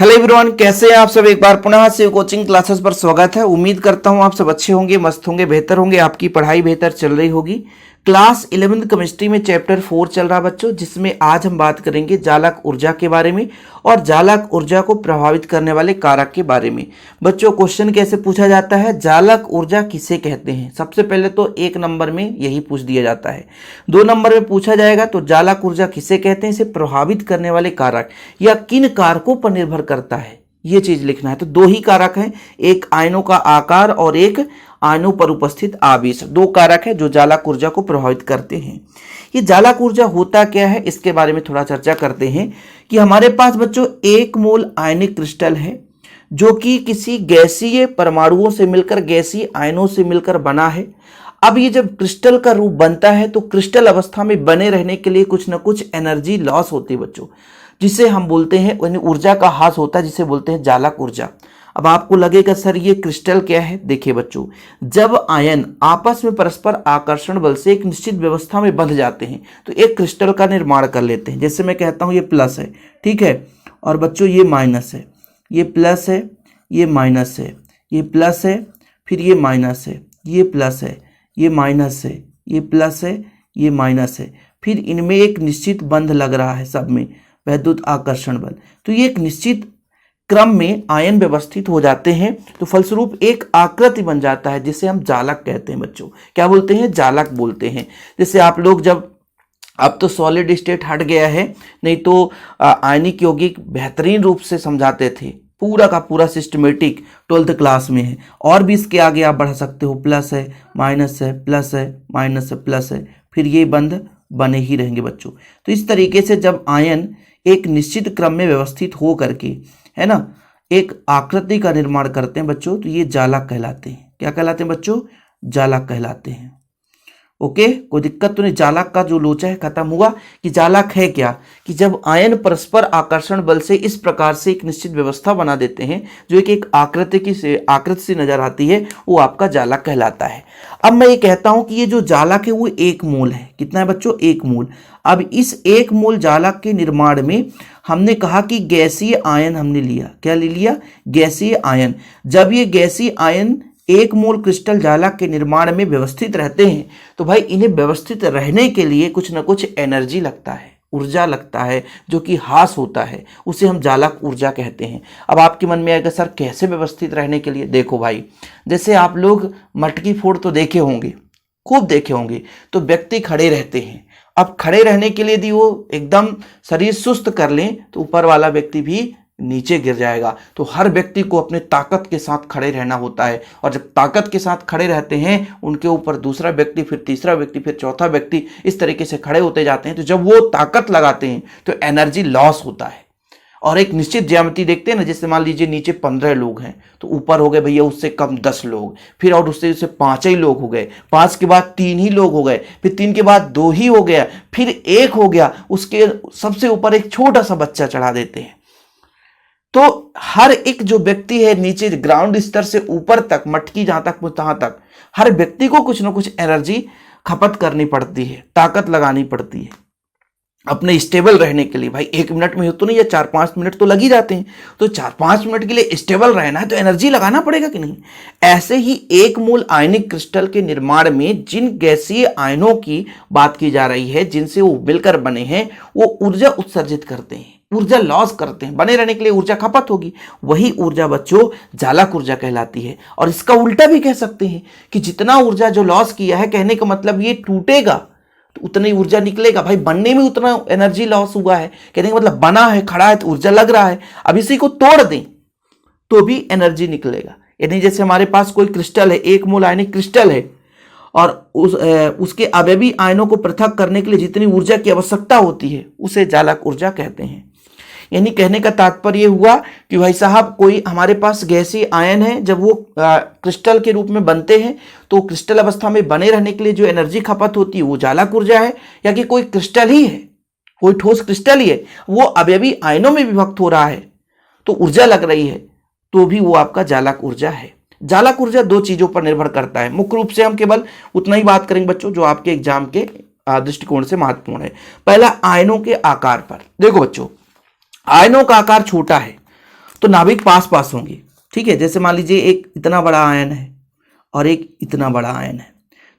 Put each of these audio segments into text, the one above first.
Hello everyone, कैसे हैं आप सब। एक बार पुनः से कोचिंग क्लासेस पर स्वागत है। उम्मीद करता हूं आप सब अच्छे होंगे, मस्त होंगे, बेहतर होंगे, आपकी पढ़ाई बेहतर चल रही होगी। क्लास 11th केमिस्ट्री में चैप्टर 4 चल रहा बच्चों, जिसमें आज हम बात करेंगे जालक ऊर्जा के बारे में और जालक ऊर्जा को प्रभावित करने वाले कारक के बारे में। बच्चों क्वेश्चन कैसे पूछा जाता है, जालक ऊर्जा किसे कहते हैं। सबसे पहले तो 1 नंबर में यही पूछ दिया जाता है। 2 नंबर में पूछा जाएगा तो जालक ऊर्जा किसे कहते हैं, इसे प्रभावित करने वाले कारक या किन कारकों पर निर्भर करता है, ये चीज लिखना है। तो 2 ही कारक हैं, एक आयनों का आकार और एक आयनों पर उपस्थित आवेश। 2 कारक है जो जालक ऊर्जा को प्रभावित करते हैं। ये जालक ऊर्जा होता क्या है, इसके बारे में थोड़ा चर्चा करते हैं कि हमारे पास बच्चों 1 मोल आयनिक क्रिस्टल है जो कि किसी गैसीय परमाणुओं से मिलकर, गैसीय आयनों से मिलकर बना है। अब ये जब क्रिस्टल का रूप बनता है तो क्रिस्टल अवस्था में बने रहने के लिए कुछ ना कुछ एनर्जी लॉस होती है बच्चों, जिसे हम बोलते हैं, ऊर्जा का ह्रास होता है, जिसे बोलते हैं जालक ऊर्जा। अब आपको लगेगा सर ये क्रिस्टल क्या है। देखिए बच्चों, जब आयन आपस में परस्पर आकर्षण बल से एक निश्चित व्यवस्था में बंध जाते हैं तो एक क्रिस्टल का निर्माण कर लेते हैं। जैसे मैं कहता हूं ये प्लस है, ठीक है, और बच्चों ये माइनस है, ये प्लस है, ये माइनस है, ये प्लस है, फिर ये माइनस है, ये प्लस है, ये माइनस है, ये प्लस है, ये माइनस है, फिर इनमें एक निश्चित बंध लग रहा है सब में, वैद्युत आकर्षण बल। तो ये एक निश्चित क्रम में आयन व्यवस्थित हो जाते हैं तो फलस्वरूप एक आकृति बन जाता है, जिसे हम जालक कहते हैं बच्चों। क्या बोलते हैं, जालक बोलते हैं। जैसे आप लोग जब, अब तो सॉलिड स्टेट हट गया है, नहीं तो आयनिक यौगिक बेहतरीन रूप से समझाते थे, पूरा का पूरा सिस्टमेटिक 12th क्लास में है। और भी इसके आगे आप बढ़ा सकते हो, प्लस है, माइनस है, प्लस है, माइनस है, प्लस है, फिर ये बंध बने ही रहेंगे बच्चों। तो इस तरीके से जब आयन एक निश्चित क्रम में व्यवस्थित हो करके, है ना, एक आकृति का निर्माण करते हैं बच्चों, तो ये जालक कहलाते हैं। क्या कहलाते हैं बच्चों, जालक कहलाते हैं। ओके, कोई दिक्कत तो नहीं। जालक का जो लोचा है खत्म हुआ कि जालक है क्या, कि जब आयन परस्पर आकर्षण बल से इस प्रकार से एक निश्चित व्यवस्था बना देते हैं जो एक आकृति से नजर आती है, वो आपका जालक कहलाता है। अब मैं ये कहता हूं कि ये जो जालक है वो 1 मोल है। कितना है बच्चों, 1 मोल। अब इस 1 मोल जालक के निर्माण में हमने कहा कि गैसीय आयन हमने लिया। क्या ले लिया, गैसीय आयन। जब ये गैसीय आयन 1 मोल क्रिस्टल जालक के निर्माण में व्यवस्थित रहते हैं तो भाई इन्हें व्यवस्थित रहने के लिए कुछ ना कुछ एनर्जी लगता है, ऊर्जा लगता है, जो कि ह्रास होता है, उसे हम जालक ऊर्जा कहते हैं। अब आपके मन में आएगा सर कैसे व्यवस्थित रहने के लिए। देखो भाई, जैसे आप लोग मटकी फोड़ तो देखे होंगे, खूब देखे होंगे, तो व्यक्ति खड़े रहते हैं। अब खड़े रहने के लिए यदि वो एकदम शरीर सुस्त कर लें तो ऊपर वाला व्यक्ति भी नीचे गिर जाएगा। तो हर व्यक्ति को अपने ताकत के साथ खड़े रहना होता है, और जब ताकत के साथ खड़े रहते हैं उनके ऊपर दूसरा व्यक्ति, फिर तीसरा व्यक्ति, फिर चौथा व्यक्ति, इस तरीके से खड़े होते जाते हैं। तो जब वो ताकत लगाते हैं तो एनर्जी लॉस होता है, और एक निश्चित ज्यामिति देखते हैं ना, जैसे मान लीजिए नीचे 15 लोग हैं तो ऊपर हो गए भैया उससे कम 10 लोग, फिर और उससे 5 ही लोग हो गए, 5 के बाद 3 ही लोग हो गए, फिर 3 के बाद 2 ही हो गया, फिर 1 हो गया, उसके सबसे ऊपर एक छोटा सा बच्चा चढ़ा देते हैं। तो हर एक जो व्यक्ति है नीचे ग्राउंड स्तर से ऊपर तक, मटकी जहां तक तहां तक, हर व्यक्ति को कुछ ना कुछ एनर्जी खपत करनी पड़ती है, ताकत लगानी पड़ती है अपने स्टेबल रहने के लिए। भाई 1 मिनट में हो तो नहीं, या 4-5 मिनट तो लग ही जाते हैं। तो 4-5 मिनट के लिए स्टेबल रहना है तो एनर्जी लगाना पड़ेगा कि नहीं। ऐसे ही 1 मोल आयनिक क्रिस्टल के निर्माण में जिन गैसीय आयनों की बात की जा रही है, जिनसे वो मिलकर बने हैं, वो ऊर्जा उत्सर्जित करते हैं, ऊर्जा लॉस करते हैं। बने रहने के लिए ऊर्जा खपत होगी, वही ऊर्जा बच्चों जालक ऊर्जा कहलाती है। और इसका उल्टा भी कह सकते हैं कि जितना ऊर्जा जो लॉस किया है, कहने का मतलब ये टूटेगा तो उतनी ऊर्जा निकलेगा। भाई बनने में उतना एनर्जी लॉस हुआ है, कहने का मतलब बना है, खड़ा है तो ऊर्जा लग रहा है, अब इसी को तोड़ दें तो भी एनर्जी निकलेगा। यानी जैसे हमारे पास कोई क्रिस्टल है, 1 मोल आयनिक क्रिस्टल है, और उसके अवयवी आयनों को पृथक करने के लिए जितनी ऊर्जा की आवश्यकता होती है उसे जालक ऊर्जा कहते हैं। यानी कहने का तात्पर्य हुआ कि भाई साहब कोई हमारे पास गैसीय आयन है, जब वो क्रिस्टल के रूप में बनते हैं तो क्रिस्टल अवस्था में बने रहने के लिए जो एनर्जी खपत होती है वो जालक ऊर्जा है। या कि कोई क्रिस्टल ही है, कोई ठोस क्रिस्टल ही है, वो अवयवी आयनों में विभक्त हो रहा है तो ऊर्जा लग रही है, तो भी वो आपका जालक ऊर्जा है। जालक ऊर्जा 2 चीजों पर निर्भर करता है। मुख्य रूप से हम केवल उतना ही बात करेंगे बच्चों जो आपके एग्जाम के दृष्टिकोण से महत्वपूर्ण है। पहला, आयनों के आकार पर। देखो बच्चों, आयनों का आकार छोटा है तो नाभिक पास पास होंगे। ठीक है, जैसे मान लीजिए एक इतना बड़ा आयन है और एक इतना बड़ा आयन है,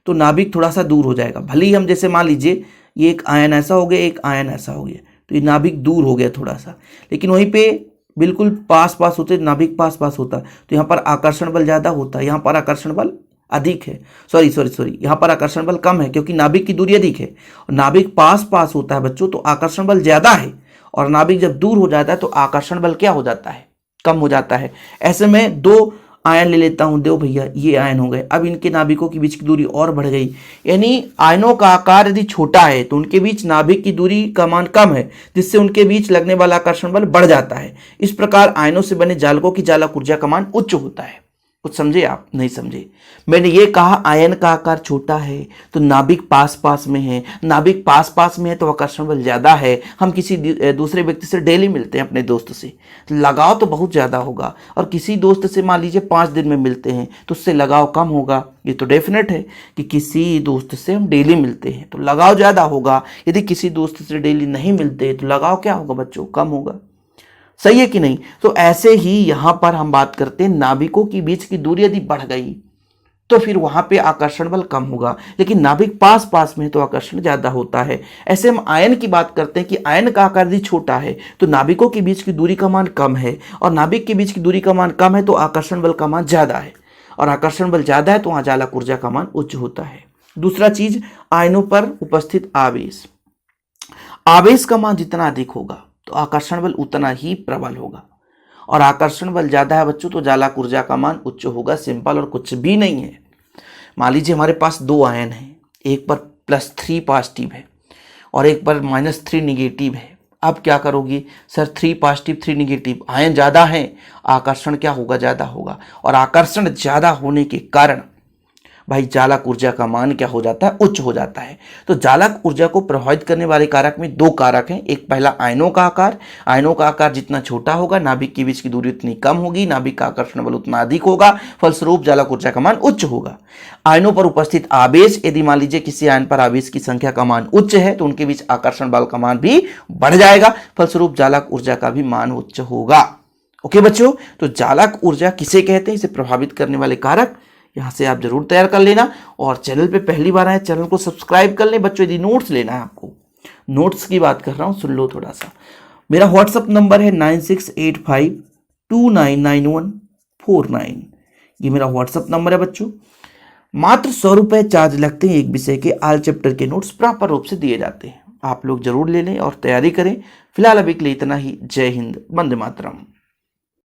तो नाभिक थोड़ा सा दूर हो जाएगा। भले ही हम जैसे मान लीजिए ये एक आयन ऐसा हो गया, एक आयन ऐसा हो गया, तो ये नाभिक दूर हो गया थोड़ा सा, लेकिन वहीं पे बिल्कुल पास पास होते, नाभिक पास पास होता, तो यहाँ पर आकर्षण बल ज़्यादा होता है, यहाँ पर आकर्षण बल अधिक है। सॉरी, यहाँ पर आकर्षण बल कम है क्योंकि नाभिक की दूरी अधिक है। और नाभिक पास पास होता है बच्चों तो आकर्षण बल ज़्यादा है, और नाभिक जब दूर हो जाता है तो आकर्षण बल क्या हो जाता है, कम हो जाता है। ऐसे में दो आयन ले लेता हूं, दो भैया ये आयन हो गए। अब इनके नाभिकों के बीच की दूरी और बढ़ गई, यानी आयनों का आकार यदि छोटा है तो उनके बीच नाभिक की दूरी का मान कम है, जिससे उनके बीच लगने वाला आकर्षण बल बढ़ जाता है। इस प्रकार आयनों से बने जालकों की जालक ऊर्जा का मान उच्च होता है। कुछ समझे आप? नहीं समझे? मैंने ये कहा आयन का आकार छोटा है तो नाभिक पास पास में है, नाभिक पास पास में है तो आकर्षण बल ज़्यादा है। हम किसी दूसरे व्यक्ति से डेली मिलते हैं, अपने दोस्त से, लगाव तो बहुत ज़्यादा होगा। और किसी दोस्त से मान लीजिए 5 दिन में मिलते हैं तो उससे लगाव कम होगा। ये तो डेफिनेट है कि किसी दोस्त से हम डेली मिलते हैं तो लगाव ज़्यादा होगा। यदि किसी दोस्त से डेली नहीं मिलते तो लगाव क्या होगा बच्चों? कम होगा। सही है कि नहीं? तो ऐसे ही यहां पर हम बात करते हैं नाभिकों के बीच की दूरी यदि बढ़ गई तो फिर वहां पे आकर्षण बल कम होगा, लेकिन नाभिक पास पास में तो आकर्षण ज्यादा होता है। ऐसे हम आयन की बात करते हैं कि आयन का आकार यदि छोटा है तो नाभिकों के बीच की दूरी का मान कम है, और नाभिक के बीच की दूरी का मान कम है तो आकर्षण बल का मान ज्यादा है, और आकर्षण बल ज्यादा है तो वहां जालक ऊर्जा का मान उच्च होता है। दूसरा चीज, आयनों पर उपस्थित आवेश। आवेश का मान जितना अधिक होगा तो आकर्षण बल उतना ही प्रबल होगा, और आकर्षण बल ज्यादा है बच्चों तो जालक ऊर्जा का मान उच्च होगा। सिंपल, और कुछ भी नहीं है। मान लीजिए हमारे पास दो आयन हैं, एक पर +3 पॉजिटिव है और एक पर -3 निगेटिव है। अब क्या करोगे? सर 3 पॉजिटिव 3 निगेटिव, आयन ज़्यादा है, आकर्षण क्या होगा? ज़्यादा होगा, और आकर्षण ज़्यादा होने के कारण भाई जालक ऊर्जा का मान क्या हो जाता है? उच्च हो जाता है। तो जालक ऊर्जा को प्रभावित करने वाले कारक में दो कारक हैं। एक पहला आयनों का आकार। आयनों का आकार जितना छोटा होगा नाभिक के बीच की दूरी उतनी कम होगी, नाभिक का आकर्षण बल उतना अधिक होगा, फलस्वरूप जालक ऊर्जा का मान उच्च होगा। आयनों पर उपस्थित आवेश, यदि मान लीजिए किसी आयन पर आवेश की संख्या का मान उच्च है तो उनके बीच आकर्षण बल का मान भी बढ़ जाएगा, फलस्वरूप जालक ऊर्जा का भी मान उच्च होगा। ओके बच्चों, तो जालक ऊर्जा किसे कहते हैं? इसे प्रभावित करने वाले कारक यहाँ से आप जरूर तैयार कर लेना। और चैनल पे पहली बार आए, चैनल को सब्सक्राइब कर लें। बच्चों यदि नोट्स लेना है आपको, नोट्स की बात कर रहा हूँ, सुन लो थोड़ा सा। मेरा व्हाट्सअप नंबर है 9685299149। ये मेरा व्हाट्सअप नंबर है बच्चों। मात्र 100 रुपये चार्ज लगते हैं, एक विषय के ऑल चैप्टर के नोट्स प्रॉपर रूप से दिए जाते हैं। आप लोग जरूर ले लें और तैयारी करें। फिलहाल अभी के लिए इतना ही। जय हिंद, वंदे मातरम।